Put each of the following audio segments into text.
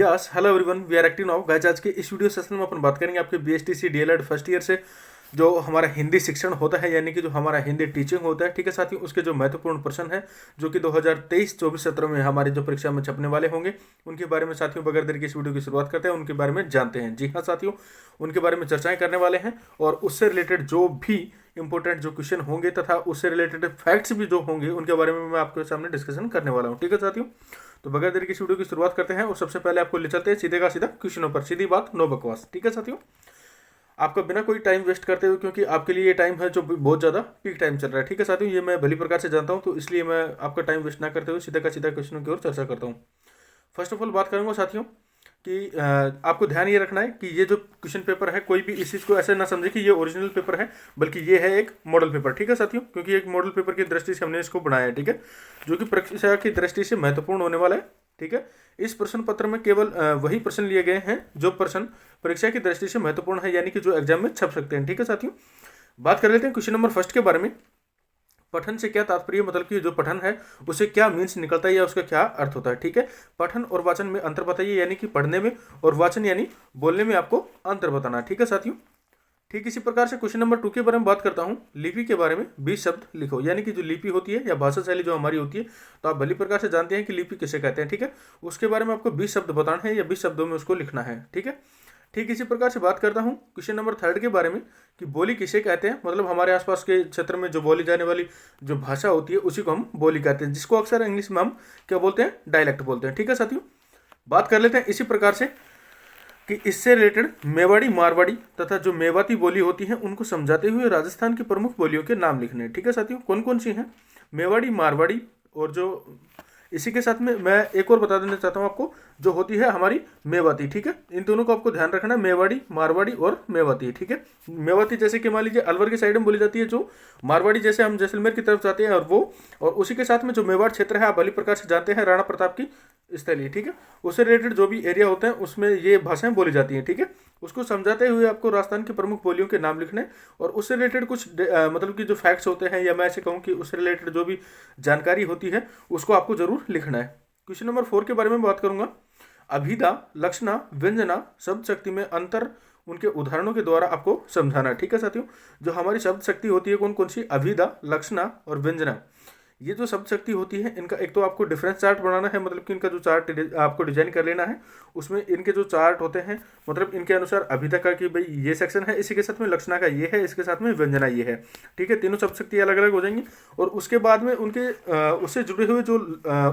Yes hello everyone, we are active now guys. आज के इस वीडियो सेशन में अपन बात करेंगे आपके बीएसटीसी डीएलएड फर्स्ट ईयर से जो हमारा हिंदी शिक्षण होता है, यानी कि जो हमारा हिंदी टीचिंग होता है। ठीक है साथियों, उसके जो महत्वपूर्ण प्रश्न है जो कि 2023-24 में हमारी जो परीक्षा में छपने वाले होंगे, उनके बारे में साथियों बगैर देर के इस वीडियो की शुरुआत करते हैं, उनके बारे में जानते हैं। जी हाँ साथियों, उनके बारे में चर्चाएं करने वाले हैं और उससे रिलेटेड जो भी इंपॉर्टेंट जो क्वेश्चन होंगे तथा उससे रिलेटेड फैक्ट्स भी जो होंगे उनके बारे में मैं आपके सामने डिस्कशन करने वाला हूँ। ठीक है साथियों, तो बगैर देरी की इस वीडियो की शुरुआत करते हैं और सबसे पहले आपको ले चलते हैं सीधे का सीधा क्वेश्चनों पर। सीधी बात, नो बकवास। ठीक है साथियों, आपका बिना कोई टाइम वेस्ट करते हुए, क्योंकि आपके लिए ये टाइम है जो बहुत ज़्यादा पीक टाइम चल रहा है। ठीक है साथियों, ये मैं भली प्रकार से जानता हूँ, तो इसलिए मैं आपका टाइम वेस्ट ना करते हुए सीधा का सीधा क्वेश्चनों की ओर चर्चा करता हूँ। फर्स्ट ऑफ ऑल बात करूँगा साथियों कि आपको ध्यान ये रखना है कि ये जो क्वेश्चन पेपर है, कोई भी इस चीज़ को ऐसे ना समझे कि ये ओरिजिनल पेपर है, बल्कि ये है एक मॉडल पेपर। ठीक है साथियों, क्योंकि एक मॉडल पेपर की दृष्टि से हमने इसको बनाया है। ठीक है, जो कि परीक्षा की दृष्टि से महत्वपूर्ण होने वाला है। ठीक है, इस प्रश्न पत्र में केवल वही प्रश्न लिए गए हैं जो प्रश्न परीक्षा की दृष्टि से महत्वपूर्ण है, यानी कि जो एग्जाम में छप सकते हैं। ठीक है साथियों, बात कर लेते हैं क्वेश्चन नंबर फर्स्ट के बारे में। पठन से क्या तात्पर्य, मतलब कि जो पठन है उसे क्या मीन्स निकलता है या उसका क्या अर्थ होता है। ठीक है, पठन और वाचन में अंतर बताइए, यानी कि पढ़ने में, और वाचन यानी बोलने में आपको अंतर बताना। ठीक है साथियों, ठीक इसी प्रकार से क्वेश्चन नंबर 2 के बारे में बात करता हूँ। लिपि के बारे में 20 शब्द लिखो, यानी कि जो लिपि होती है या भाषा शैली जो हमारी होती है, तो आप भली प्रकार से जानते हैं कि लिपि किसे कहते हैं। ठीक है, उसके बारे में आपको 20 शब्द बताना है या 20 शब्दों में उसको लिखना है। ठीक है, ठीक इसी प्रकार से बात करता हूँ क्वेश्चन नंबर 3 के बारे में कि बोली किसे कहते हैं, मतलब हमारे आसपास के क्षेत्र में जो बोली जाने वाली जो भाषा होती है उसी को हम बोली कहते हैं, जिसको अक्सर इंग्लिश में हम क्या बोलते हैं, डायलेक्ट बोलते हैं। ठीक है साथियों, बात कर लेते हैं इसी प्रकार से कि इससे रिलेटेड मेवाड़ी, मारवाड़ी तथा जो मेवाती बोली होती है उनको समझाते हुए राजस्थान की प्रमुख बोलियों के नाम लिखने हैं। ठीक है साथियों, कौन कौन सी हैं, मेवाड़ी, मारवाड़ी, और जो इसी के साथ में मैं एक और बता देना चाहता हूँ आपको, जो होती है हमारी मेवाती। ठीक है, इन दोनों को आपको ध्यान रखना है, मेवाड़ी, मारवाड़ी और मेवाती। ठीक है, मेवाती जैसे कि मान लीजिए अलवर के साइड में बोली जाती है, जो मारवाड़ी जैसे हम जैसलमेर की तरफ जाते हैं, और वो और उसी के साथ में जो मेवाड़ क्षेत्र है आप भली प्रकार से जानते हैं, राणा प्रताप की स्थली। ठीक है, उससे रिलेटेड जो भी एरिया होते हैं उसमें ये भाषाएं बोली जाती हैं। ठीक है, उसको समझाते हुए आपको राजस्थान की प्रमुख बोलियों के नाम लिखने और उससे रिलेटेड कुछ मतलब कि जो फैक्ट्स होते हैं, या मैं ऐसे कहूँ कि उससे रिलेटेड जो भी जानकारी होती है उसको आपको जरूर लिखना है। क्वेश्चन नंबर 4 के बारे में बात करूंगा। अभिधा, लक्षणा, व्यंजना, शब्द शक्ति में अंतर उनके उदाहरणों के द्वारा आपको समझाना है। ठीक है साथियों, जो हमारी शब्द शक्ति होती है कौन कौन सी, अभिधा, लक्षणा और व्यंजना, ये जो शब्द शक्ति होती है इनका एक तो आपको डिफरेंस चार्ट बनाना है, मतलब कि इनका जो चार्ट आपको डिजाइन कर लेना है, उसमें इनके जो चार्ट होते हैं मतलब इनके अनुसार अभिधा का कि भाई ये सेक्शन है, इसी के साथ में लक्षणा का ये है, इसके साथ में व्यंजना ये है। ठीक है, तीनों शब्द शक्ति अलग अलग हो जाएंगी और उसके बाद में उनके उससे जुड़े हुए जो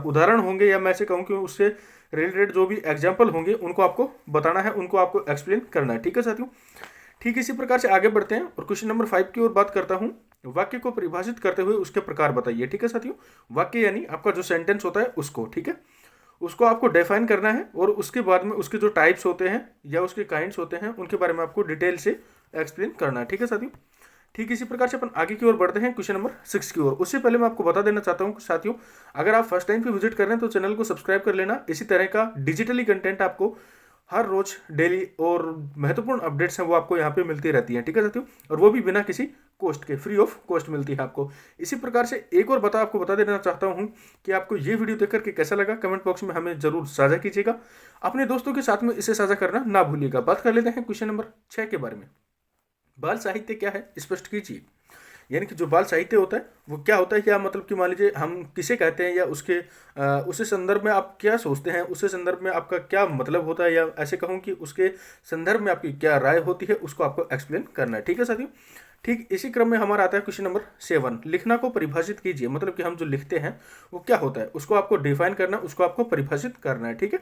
उदाहरण होंगे, या मैं ऐसे कहूँ कि उससे रिलेटेड जो भी एग्जाम्पल होंगे उनको आपको बताना है, उनको आपको एक्सप्लेन करना है। ठीक है साथियों, ठीक इसी प्रकार से आगे बढ़ते हैं और क्वेश्चन नंबर 5 की ओर बात करता हूँ। वाक्य को परिभाषित करते हुए उसके प्रकार बताइए। ठीक है साथियों, वाक्य यानी आपका जो सेंटेंस होता है उसको, ठीक है, उसको आपको डिफाइन करना है और उसके बाद में उसके जो टाइप्स होते हैं या उसके काइंड्स होते हैं उनके बारे में आपको डिटेल से एक्सप्लेन करना है। ठीक है साथियों, ठीक इसी प्रकार से अपन आगे की ओर बढ़ते हैं क्वेश्चन नंबर 6 की ओर। उससे पहले मैं आपको बता देना चाहता हूँ साथियों, अगर आप फर्स्ट टाइम पे विजिट कर रहे हैं तो चैनल को सब्सक्राइब कर लेना। इसी तरह का डिजिटली कंटेंट आपको हर रोज डेली और महत्वपूर्ण अपडेट्स हैं वो आपको यहाँ पे मिलती रहती हैं। ठीक है साथियों, और वो भी बिना किसी कॉस्ट के, फ्री ऑफ कॉस्ट मिलती है आपको। इसी प्रकार से एक और आपको बता देना चाहता हूँ कि आपको ये वीडियो देख करके कैसा लगा, कमेंट बॉक्स में हमें जरूर साझा कीजिएगा, अपने दोस्तों के साथ में इसे साझा करना ना भूलिएगा। बात कर लेते हैं क्वेश्चन नंबर 6 के बारे में। बाल साहित्य क्या है, स्पष्ट कीजिए। यानी कि जो बाल साहित्य होता है वो क्या होता है, क्या मतलब कि मान लीजिए हम किसे कहते हैं, या उसके उस संदर्भ में आप क्या सोचते हैं, उस संदर्भ में आपका क्या मतलब होता है, या ऐसे कहूँ कि उसके संदर्भ में आपकी क्या राय होती है, उसको आपको एक्सप्लेन करना है। ठीक है साथियों, ठीक इसी क्रम में हमारा आता है क्वेश्चन नंबर 7। लिखना को परिभाषित कीजिए, मतलब कि हम जो लिखते हैं वो क्या होता है उसको आपको डिफाइन करना, उसको आपको परिभाषित करना है। ठीक है,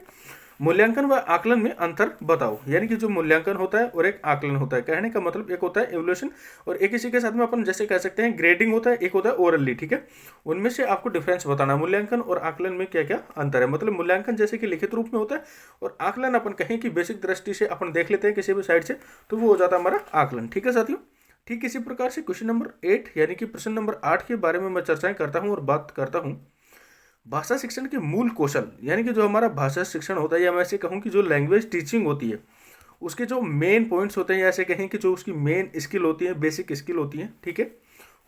मूल्यांकन व आकलन में अंतर बताओ। यानी कि जो मूल्यांकन होता है और एक आकलन होता है, कहने का मतलब एक होता है एवल्यूशन और एक इसी के साथ में अपन जैसे कह सकते हैं ग्रेडिंग होता है, एक होता है ओरली। ठीक है, उनमें से आपको डिफरेंस बताना, मूल्यांकन और आकलन में क्या क्या अंतर है। मतलब मूल्यांकन जैसे कि लिखित रूप में होता है और आकलन अपन कहें कि बेसिक दृष्टि से अपन देख लेते हैं किसी भी साइड से, तो वो हो जाता है हमारा आकलन। ठीक है साथियों, ठीक इसी प्रकार से क्वेश्चन नंबर 8 यानी कि प्रश्न नंबर 8 के बारे में मैं चर्चाएं करता हूं और बात करता हूं भाषा शिक्षण के मूल कौशल। यानी कि जो हमारा भाषा शिक्षण होता है, या मैं ऐसे कहूं कि जो लैंग्वेज टीचिंग होती है उसके जो मेन पॉइंट्स होते हैं, या ऐसे कहें कि जो उसकी मेन स्किल होती है, बेसिक स्किल होती है, ठीक है,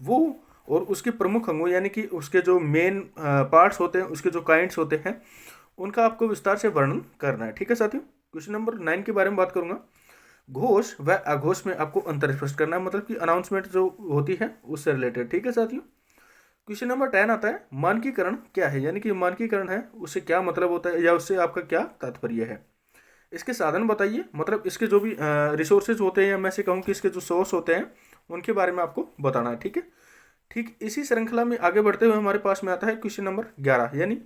वो और उसके प्रमुख अंगों यानी कि उसके जो मेन पार्ट्स होते हैं, उसके जो काइंड्स होते हैं, उनका आपको विस्तार से वर्णन करना है। ठीक है साथियों, क्वेश्चन नंबर 9 के बारे में बात करूंगा। घोष व अघोष में आपको अंतर स्पष्ट करना है, मतलब कि अनाउंसमेंट जो होती है उससे रिलेटेड। ठीक है साथियों, क्वेश्चन नंबर 10 आता है मानकीकरण क्या है, यानी कि मानकीकरण है उससे क्या मतलब होता है या उससे आपका क्या तात्पर्य है। इसके साधन बताइए, मतलब इसके जो भी रिसोर्सेज होते हैं या मैं से कहूँ कि इसके जो सोर्स होते हैं उनके बारे में आपको बताना है। ठीक है, ठीक इसी श्रृंखला में आगे बढ़ते हुए हमारे पास में आता है क्वेश्चन नंबर 11, यानी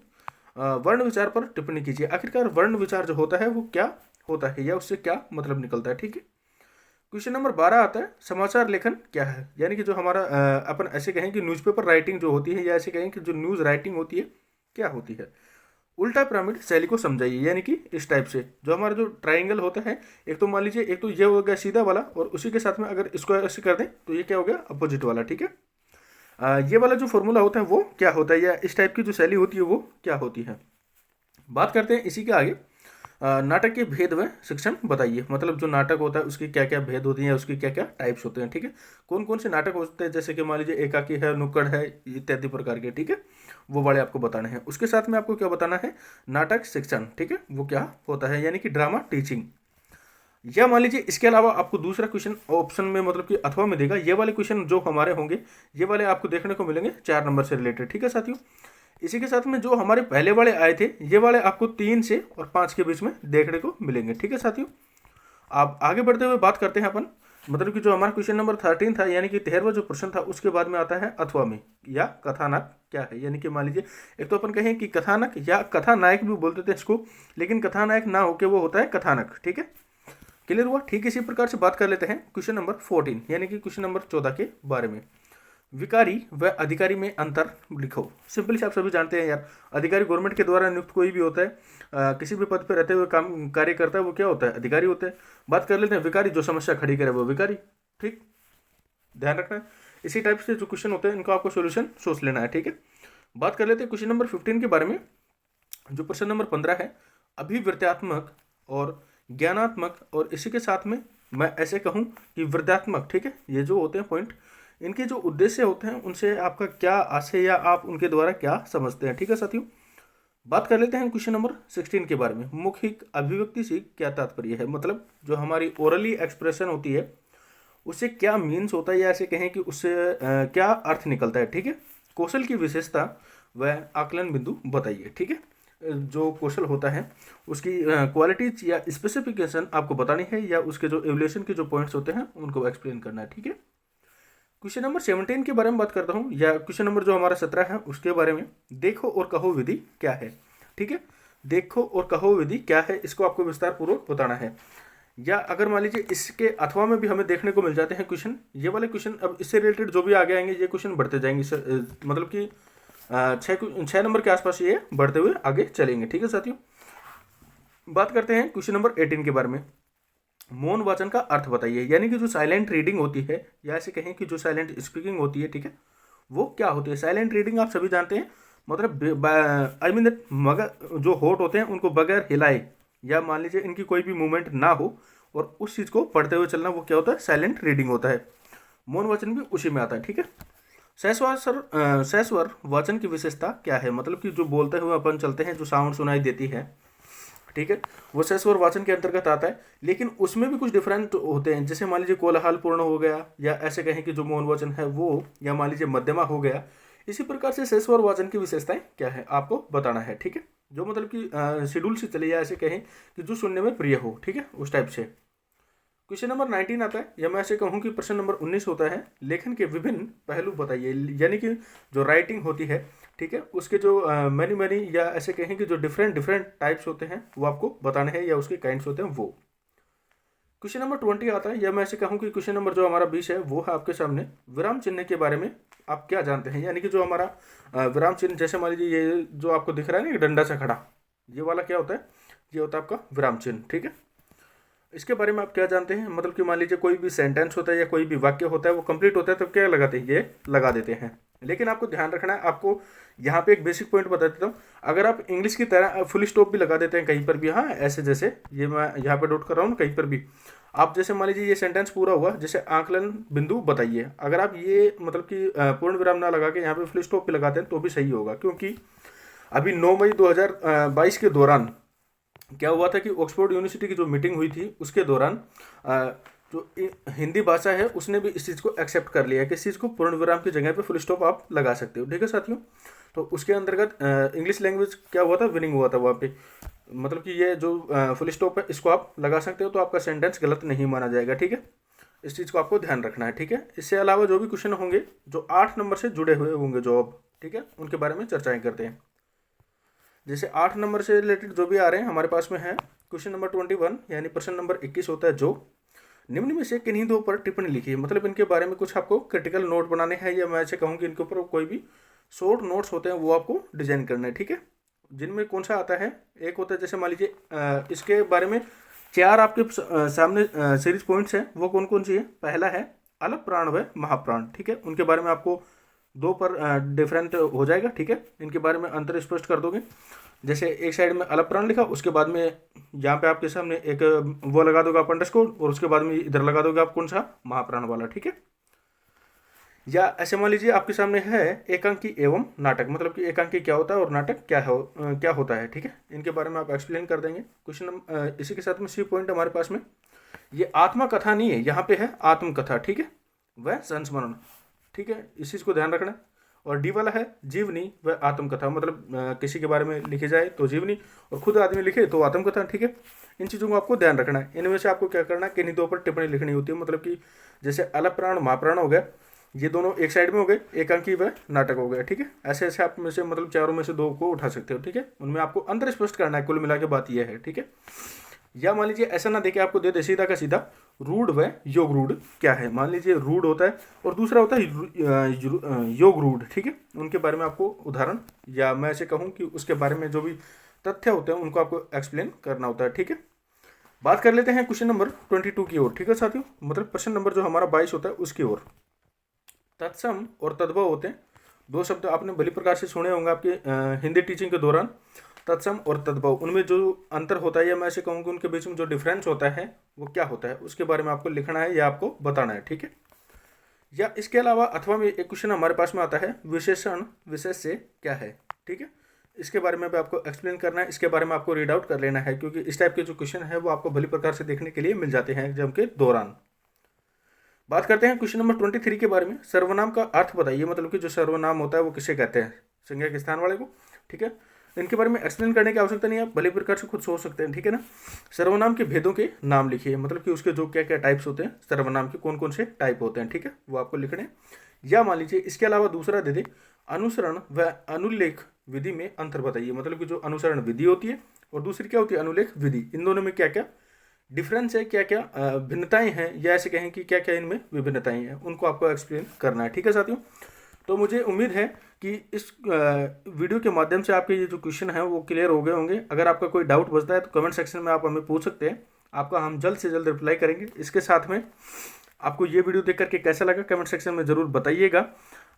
वर्ण विचार पर टिप्पणी कीजिए। आखिरकार वर्ण विचार जो होता है वो क्या होता है या उससे क्या मतलब निकलता है। ठीक है, क्वेश्चन नंबर 12 आता है समाचार लेखन क्या है, यानी कि जो हमारा अपन ऐसे कहें कि न्यूज़पेपर राइटिंग जो होती है या ऐसे कहें कि जो न्यूज़ राइटिंग होती है क्या होती है। उल्टा पिरामिड शैली को समझाइए, यानी कि इस टाइप से जो हमारा जो ट्राइंगल होता है, एक तो मान लीजिए एक तो ये हो गया सीधा वाला और उसी के साथ में अगर इसको ऐसे कर दें तो ये क्या हो गया अपोजिट वाला। ठीक है, ये वाला जो फॉर्मूला होता है वो क्या होता है या इस टाइप की जो शैली होती है वो क्या होती है। बात करते हैं इसी के आगे, नाटक के भेद व शिक्षण बताइए, मतलब जो नाटक होता है उसकी क्या क्या भेद होती हैं, उसकी क्या क्या टाइप्स होते हैं। ठीक है, कौन कौन से नाटक होते हैं, जैसे कि मान लीजिए एकाकी है, नुक्कड़ है, इत्यादि प्रकार के। ठीक है, वो वाले आपको बताने हैं। उसके साथ में आपको क्या बताना है, नाटक शिक्षण। ठीक है, वो क्या होता है, यानी कि ड्रामा टीचिंग। या मान लीजिए इसके अलावा आपको दूसरा क्वेश्चन ऑप्शन में मतलब कि अथवा में देगा, ये वाले क्वेश्चन जो हमारे होंगे ये वाले आपको देखने को मिलेंगे 4 नंबर से रिलेटेड। ठीक है साथियों, इसी के साथ में जो हमारे पहले वाले आए थे ये वाले आपको 3 से और 5 के बीच में देखने को मिलेंगे। ठीक है साथियों, आप आगे बढ़ते हुए बात करते हैं अपन, मतलब कि जो हमारा क्वेश्चन नंबर 13 था, यानी कि 13वां जो प्रश्न था उसके बाद में आता है अथवा में या कथानक क्या है। यानी कि मान लीजिए एक तो अपन कहें कि कथानक या कथानायक भी बोलते थे इसको, लेकिन कथानायक ना होकर वो होता है कथानक। ठीक है, क्लियर हुआ। ठीक इसी प्रकार से बात कर लेते हैं क्वेश्चन नंबर 14, यानी कि क्वेश्चन नंबर 14 के बारे में। विकारी व अधिकारी में अंतर लिखो। सिंपली से आप सभी जानते हैं यार, अधिकारी गवर्नमेंट के द्वारा नियुक्त कोई भी होता है, किसी भी पद पर रहते हुए काम कार्य करता है वो क्या होता है, अधिकारी होता है। बात कर लेते हैं विकारी, जो समस्या खड़ी करे वो विकारी। ठीक, ध्यान रखना है। इसी टाइप से जो क्वेश्चन होते हैं इनको आपको सोल्यूशन सोच लेना है। ठीक है, बात कर लेते हैं क्वेश्चन नंबर 15 के बारे में। जो प्रश्न नंबर 15 है, अभिवृत्त्यात्मक और ज्ञानात्मक, और इसी के साथ में मैं ऐसे कहूँ कि वृद्धात्मक। ठीक है, ये जो होते हैं पॉइंट, इनके जो उद्देश्य होते हैं उनसे आपका क्या आशय या आप उनके द्वारा क्या समझते हैं। ठीक है साथियों, बात कर लेते हैं क्वेश्चन नंबर 16 के बारे में। मौखिक अभिव्यक्ति से क्या तात्पर्य है, मतलब जो हमारी ओरली एक्सप्रेशन होती है उससे क्या मीन्स होता है या ऐसे कहें कि उससे क्या अर्थ निकलता है। ठीक है, कौशल की विशेषता व आकलन बिंदु बताइए। ठीक है, जो कौशल होता है उसकी क्वालिटीज या स्पेसिफिकेशन आपको बतानी है या उसके जो एवल्यूशन के जो पॉइंट्स होते हैं उनको एक्सप्लेन करना है। ठीक है, क्वेश्चन नंबर 17 के बारे में बात करता हूँ, या क्वेश्चन नंबर जो हमारा 17 है उसके बारे में। देखो और कहो विधि क्या है। ठीक है, देखो और कहो विधि क्या है, इसको आपको विस्तार पूर्वक बताना है। या अगर मान लीजिए इसके अथवा में भी हमें देखने को मिल जाते हैं क्वेश्चन, ये वाले क्वेश्चन अब इससे रिलेटेड जो भी आगे आएंगे ये क्वेश्चन बढ़ते जाएंगे मतलब कि 6 नंबर के आसपास ये बढ़ते हुए आगे चलेंगे। ठीक है साथियों, बात करते हैं क्वेश्चन नंबर 18 के बारे में। मौन वाचन का अर्थ बताइए, यानी कि जो साइलेंट रीडिंग होती है या ऐसे कहें कि जो साइलेंट स्पीकिंग होती है। ठीक है, वो क्या होती है। साइलेंट रीडिंग आप सभी जानते हैं, मतलब आई मीन दैट मगर जो होठ होते हैं उनको बगैर हिलाए या मान लीजिए इनकी कोई भी मूवमेंट ना हो और उस चीज़ को पढ़ते हुए चलना, वो क्या होता है, साइलेंट रीडिंग होता है। मौन वाचन भी उसी में आता है। ठीक है, सहस्वर वाचन की विशेषता क्या है, मतलब कि जो बोलते हुए अपन चलते हैं जो साउंड सुनाई देती है। ठीक है, वो सहस्वर वाचन के अंतर्गत आता है, लेकिन उसमें भी कुछ डिफरेंट होते हैं। जैसे मान लीजिए कोलाहल पूर्ण हो गया, या ऐसे कहें कि जो मौन वाचन है वो, या मान लीजिए मध्यमा हो गया। इसी प्रकार से सहस्वर वाचन की विशेषताएं क्या है आपको बताना है। ठीक है, जो मतलब कि शेड्यूल से चले, या ऐसे कहें कि जो सुनने में प्रिय हो। ठीक है, उस टाइप से। क्वेश्चन नंबर 19 आता है, या मैं ऐसे कहूँ कि प्रश्न नंबर 19 होता है, लेखन के विभिन्न पहलू बताइए, यानी कि जो राइटिंग होती है। ठीक है, उसके जो मैनी या ऐसे कहें कि जो डिफरेंट टाइप्स होते हैं वो आपको बताने हैं, या उसके काइंड्स होते हैं वो। क्वेश्चन नंबर 20 आता है, या मैं ऐसे कहूँ कि क्वेश्चन नंबर जो हमारा 20 है वो है आपके सामने। विराम चिन्ह के बारे में आप क्या जानते हैं, यानी कि जो हमारा विराम चिन्ह, जैसे मान लीजिए ये जो आपको दिख रहा है ना डंडा से खड़ा, ये वाला क्या होता है, ये होता है आपका विराम चिन्ह। ठीक है, इसके बारे में आप क्या जानते हैं, मतलब कि मान लीजिए कोई भी सेंटेंस होता है या कोई भी वाक्य होता है वो कंप्लीट होता है तो क्या लगाते हैं, ये लगा देते हैं। लेकिन आपको ध्यान रखना है, आपको यहाँ पे एक बेसिक पॉइंट बता देता हूँ। अगर आप इंग्लिश की तरह फुल स्टॉप भी लगा देते हैं कहीं पर भी, हाँ ऐसे जैसे ये मैं यहाँ पे नोट कर रहा हूँ कहीं पर भी, आप जैसे मान लीजिए ये सेंटेंस पूरा हुआ, जैसे आकलन बिंदु बताइए, अगर आप ये मतलब कि पूर्ण विराम ना लगा के यहाँ पे फुल स्टॉप भी लगाते हैं तो भी सही होगा, क्योंकि अभी 9 मई 2022 के दौरान क्या हुआ था कि ऑक्सफोर्ड यूनिवर्सिटी की जो मीटिंग हुई थी उसके दौरान जो हिंदी भाषा है उसने भी इस चीज़ को एक्सेप्ट कर लिया कि इस चीज़ को पूर्ण विराम की जगह पे फुल स्टॉप आप लगा सकते हो। ठीक है साथियों, तो उसके अंतर्गत इंग्लिश लैंग्वेज क्या हुआ था, विनिंग हुआ था वहाँ पे। मतलब कि ये जो फुल स्टॉप है इसको आप लगा सकते हो, तो आपका सेंटेंस गलत नहीं माना जाएगा। ठीक है, इस चीज़ को आपको ध्यान रखना है। ठीक है, इससे अलावा जो भी क्वेश्चन होंगे जो 8 नंबर से जुड़े हुए होंगे जो अब, ठीक है, उनके बारे में चर्चाएं करते हैं। जैसे 8 नंबर से रिलेटेड जो भी आ रहे हैं हमारे पास में है क्वेश्चन नंबर 21 यानी प्रश्न नंबर 21 होता है, जो निम्न में से किन्हीं दो पर टिप्पणी लिखी। मतलब इनके बारे में कुछ आपको क्रिटिकल नोट बनाने हैं, या मैं ऐसे कहूँ कि इनके ऊपर कोई भी शॉर्ट नोट्स होते हैं वो आपको डिजाइन करना है। ठीक है, जिनमें कौन सा आता है, एक होता है जैसे मान लीजिए इसके बारे में 4 आपके सामने सीरीज पॉइंट्स हैं, वो कौन कौन सी है। पहला है अलग प्राण व महाप्राण। ठीक है, उनके बारे में आपको 2 पर डिफरेंट हो जाएगा। ठीक है, इनके बारे में अंतर स्पष्ट कर दोगे। जैसे एक साइड में अलग प्राण लिखा, उसके बाद में यहाँ पे आपके सामने एक वो लगा दोगे आप अंडरस्कोर, और उसके बाद में इधर लगा दोगे आप कौन सा, महाप्राण वाला। ठीक है, या ऐसे मान लीजिए आपके सामने है एकांकी एवं नाटक। मतलब कि एकांकी क्या होता है और नाटक क्या होता है। ठीक है, इनके बारे में आप एक्सप्लेन कर देंगे। क्वेश्चन नंबर इसी के साथ में सी पॉइंट हमारे पास में ये आत्मकथा नहीं है, यहाँ पे है आत्मकथा। ठीक है, वह संस्मरण। ठीक है, इस चीज़ को ध्यान रखना। और डी वाला है जीवनी व आत्मकथा। मतलब किसी के बारे में लिखी जाए तो जीवनी, और खुद आदमी लिखे तो आत्मकथा। ठीक है, इन चीज़ों को आपको ध्यान रखना है। इनमें से आपको क्या करना है, किन्हीं दो पर टिप्पणी लिखनी होती है। मतलब कि जैसे अलग प्राण महाप्राण हो गया, ये दोनों एक साइड में हो गए, एकांकी व नाटक हो गया। ठीक है, ऐसे ऐसे आप में से मतलब चारों में से 2 को उठा सकते हो। ठीक है, उनमें आपको अंतर स्पष्ट करना है, कुल मिला के बात यह है। ठीक है, या मान लीजिए ऐसा ना देके आपको दे दे सीधा का सीधा रूढ़ व योग रूढ़ क्या है। मान लीजिए रूढ़ होता है और दूसरा होता है योग रूढ़। ठीक है, उनके बारे में आपको उदाहरण, या मैं ऐसे कहूँ कि उसके बारे में जो भी तथ्य होते हैं उनको आपको एक्सप्लेन करना होता है। ठीक है, बात कर लेते हैं क्वेश्चन नंबर 22 की ओर। ठीक है साथियों, मतलब प्रश्न नंबर जो हमारा 22 होता है उसकी ओर। तत्सम और तद्भव होते हैं, 2 शब्द आपने भली प्रकार से सुने होंगे आपके हिंदी टीचिंग के दौरान। तत्सम और तद्भव, उनमें जो अंतर होता है, या मैं ऐसे कहूँगा उनके बीच में जो डिफरेंस होता है वो क्या होता है, उसके बारे में आपको लिखना है या आपको बताना है। ठीक है, या इसके अलावा अथवा में एक क्वेश्चन हमारे पास में आता है विशेषण विशेष से क्या है। ठीक है, इसके बारे में भी आपको एक्सप्लेन करना है, इसके बारे में आपको रीड आउट कर लेना है, क्योंकि इस टाइप के जो क्वेश्चन है वो आपको भली प्रकार से देखने के लिए मिल जाते हैं एग्जाम के दौरान। बात करते हैं क्वेश्चन नंबर 23 के बारे में। सर्वनाम का अर्थ बताइए। मतलब कि जो सर्वनाम होता है वो किसे कहते हैं, संज्ञा के स्थान वाले को। ठीक है, इनके बारे में एक्सप्लेन करने की आवश्यकता नहीं है, आप भले प्रकार से खुद सोच सकते हैं। ठीक है ना, सर्वनाम के भेदों के नाम लिखिए। मतलब कि उसके जो क्या क्या टाइप्स होते हैं, सर्वनाम के कौन कौन से टाइप होते हैं। ठीक है, वो आपको लिखने। या मान लीजिए इसके अलावा दूसरा दे दे, अनुसरण व अनुलेख विधि में अंतर बताइए। मतलब कि जो अनुसरण विधि होती है और दूसरी क्या होती है, अनुलेख विधि, इन दोनों में क्या क्या डिफरेंस है, क्या क्या भिन्नताएं हैं, या ऐसे कहें कि क्या क्या इनमें विभिन्नताएं हैं, उनको आपको एक्सप्लेन करना है। ठीक है साथियों, तो मुझे उम्मीद है कि इस वीडियो के माध्यम से आपके ये जो क्वेश्चन है वो क्लियर हो गए होंगे। अगर आपका कोई डाउट बचता है तो कमेंट सेक्शन में आप हमें पूछ सकते हैं, आपका हम जल्द से जल्द रिप्लाई करेंगे। इसके साथ में आपको ये वीडियो देख करके कैसा लगा कमेंट सेक्शन में ज़रूर बताइएगा।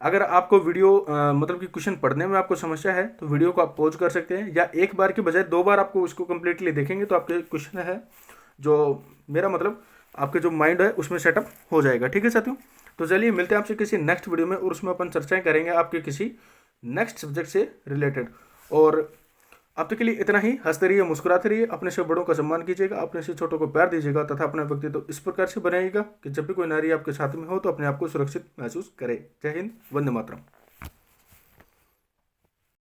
अगर आपको वीडियो मतलब कि क्वेश्चन पढ़ने में आपको समस्या है तो वीडियो को आप पॉज कर सकते हैं, या एक बार की बजाय 2 बार आपको उसको कम्प्लीटली देखेंगे तो आपके क्वेश्चन है जो मेरा मतलब आपके जो माइंड है उसमें सेटअप हो जाएगा। ठीक है साथियों, तो चलिए मिलते हैं आपसे किसी नेक्स्ट वीडियो में, और उसमें अपन चर्चाएं करेंगे आपके किसी नेक्स्ट सब्जेक्ट से रिलेटेड। और अब तक के लिए इतना ही। हंसते रहिए, मुस्कुराते रहिए, अपने से बड़ों का सम्मान कीजिएगा, अपने से छोटों को प्यार दीजिएगा, तथा अपना व्यक्तित्व तो इस प्रकार से बनाइएगा कि जब भी कोई नारी आपके साथ में हो तो अपने आप को सुरक्षित महसूस करे। जय हिंद, वंदे मातरम।